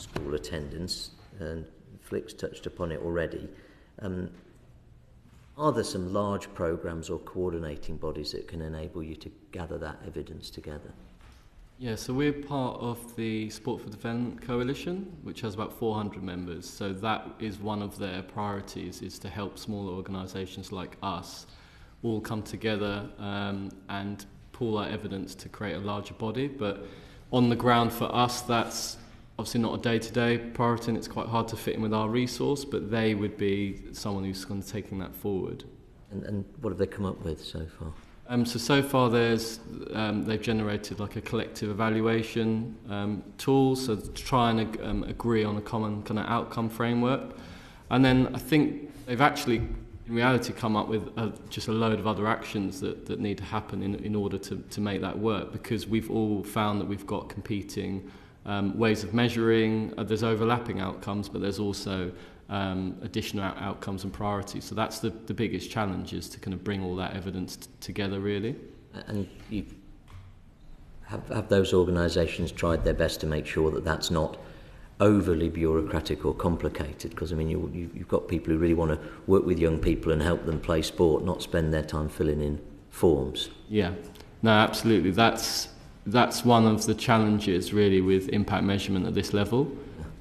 school attendance, and Flick's touched upon it already. Are there some large programmes or coordinating bodies that can enable you to gather that evidence together? Yeah, so we're part of the Sport for Development Coalition, which has about 400 members. So that is one of their priorities, is to help smaller organisations like us all come together and pool our evidence to create a larger body. But on the ground for us, that's obviously not a day-to-day priority, and it's quite hard to fit in with our resource, but they would be someone who's kind of taking that forward. And what have they come up with so far? So far they've generated like a collective evaluation tool, so to try and agree on a common kind of outcome framework. And then I think they've actually, in reality, come up with just a load of other actions that need to happen in order to make that work, because we've all found that we've got competing ways of measuring. There's overlapping outcomes, but there's also additional outcomes and priorities. So that's the biggest challenge, is to kind of bring all that evidence together, really. And have those organisations tried their best to make sure that that's not overly bureaucratic or complicated? Because, I mean, you've got people who really want to work with young people and help them play sport, not spend their time filling in forms. Yeah, no, absolutely. That's one of the challenges, really, with impact measurement at this level,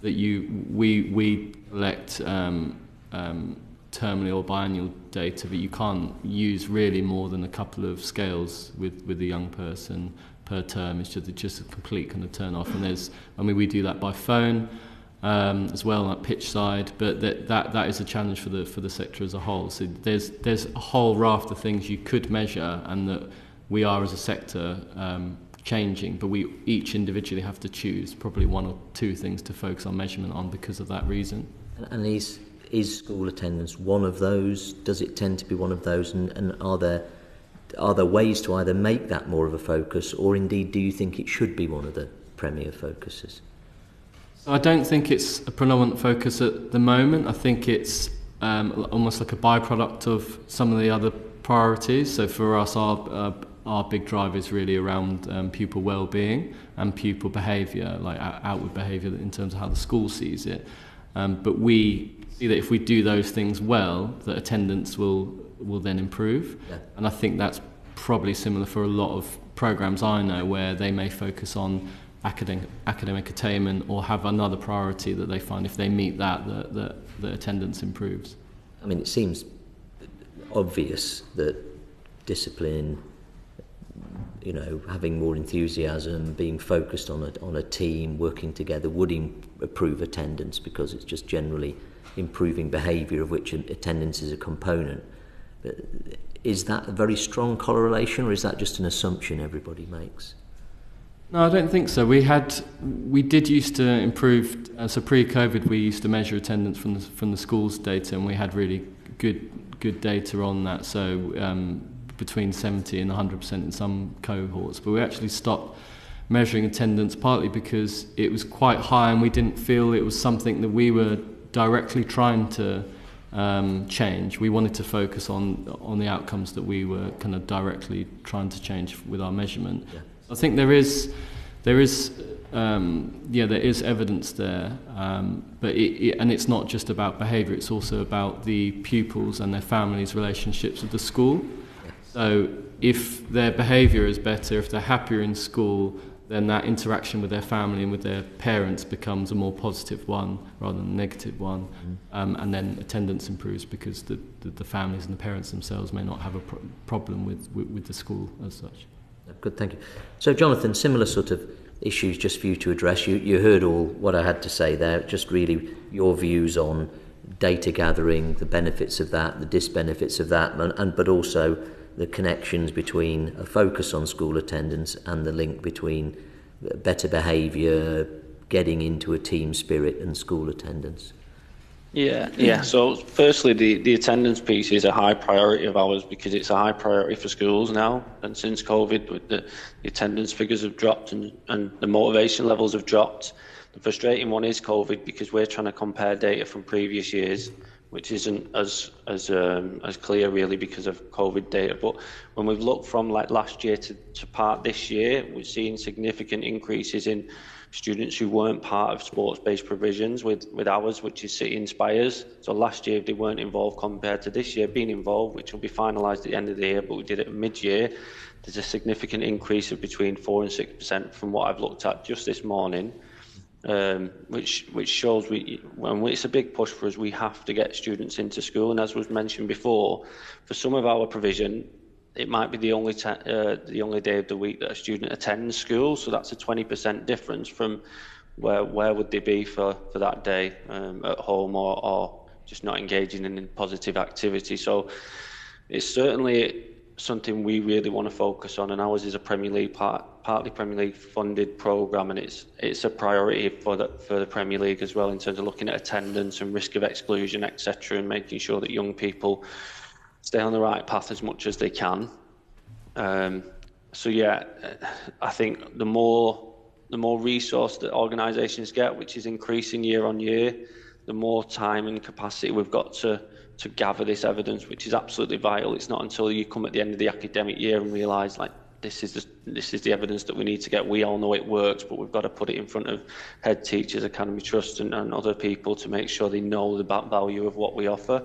that we collect terminal or biannual data, but you can't use really more than a couple of scales with a young person per term. It's just a complete kind of turn off. And we do that by phone as well, like pitch side, but that is a challenge for the sector as a whole. So there's a whole raft of things you could measure, and that we are as a sector changing, but we each individually have to choose probably one or two things to focus on measurement on because of that reason. And is school attendance one of those? Does it tend to be one of those? And are there ways to either make that more of a focus, or indeed do you think it should be one of the premier focuses? I don't think it's a predominant focus at the moment. I think it's almost like a byproduct of some of the other priorities. So for us, our big drive is really around pupil well-being and pupil behaviour, like outward behaviour in terms of how the school sees it. But we see that if we do those things well, that attendance will then improve. Yeah. And I think that's probably similar for a lot of programmes I know, where they may focus on academic attainment or have another priority that they find if they meet that attendance improves. I mean, it seems obvious that discipline, having more enthusiasm, being focused on a team, working together would improve attendance, because it's just generally improving behaviour, of which attendance is a component. But is that a very strong correlation, or is that just an assumption everybody makes? No, I don't think so. We did used to improve. So pre-COVID, we used to measure attendance from the schools data, and we had really good data on that. So between 70 and 100% in some cohorts. But we actually stopped measuring attendance, partly because it was quite high, and we didn't feel it was something that we were directly trying to change. We wanted to focus on the outcomes that we were kind of directly trying to change with our measurement. Yeah. I think there is evidence there, but it's not just about behaviour. It's also about the pupils and their families' relationships with the school. So if their behaviour is better, if they're happier in school, then that interaction with their family and with their parents becomes a more positive one rather than a negative one. And then attendance improves, because the families and the parents themselves may not have a problem with the school as such. Good, thank you. So, Jonathan, similar sort of issues just for you to address. You heard all what I had to say there, just really your views on data gathering, the benefits of that, the disbenefits of that, but also the connections between a focus on school attendance and the link between better behaviour, getting into a team spirit, and school attendance. Yeah. So firstly, the attendance piece is a high priority of ours, because it's a high priority for schools now. And since COVID, the attendance figures have dropped and the motivation levels have dropped. The frustrating one is COVID, because we're trying to compare data from previous years, which isn't as clear really because of COVID data. But when we've looked from like last year to part this year, we've seen significant increases in students who weren't part of sports-based provisions with ours, which is City Inspires. So last year they weren't involved compared to this year being involved, which will be finalised at the end of the year, but we did it mid-year. There's a significant increase of between 4 and 6% from what I've looked at just this morning. Which shows it's a big push for us. We have to get students into school, and as was mentioned before, for some of our provision, it might be the only day of the week that a student attends school. So that's a 20% difference from where would they be for that day, at home or just not engaging in positive activity. So it's certainly something we really want to focus on, and ours is a Premier League partly Premier League funded programme, and it's a priority for the Premier League as well, in terms of looking at attendance and risk of exclusion, etc., and making sure that young people stay on the right path as much as they can. So yeah, I think the more resource that organisations get, which is increasing year on year, the more time and capacity we've got to gather this evidence, which is absolutely vital. It's not until you come at the end of the academic year and realise, like, this is the evidence that we need to get. We all know it works, but we've got to put it in front of head teachers, academy trusts and other people to make sure they know the value of what we offer.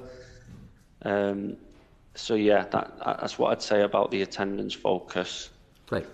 So yeah, that's what I'd say about the attendance focus. Great.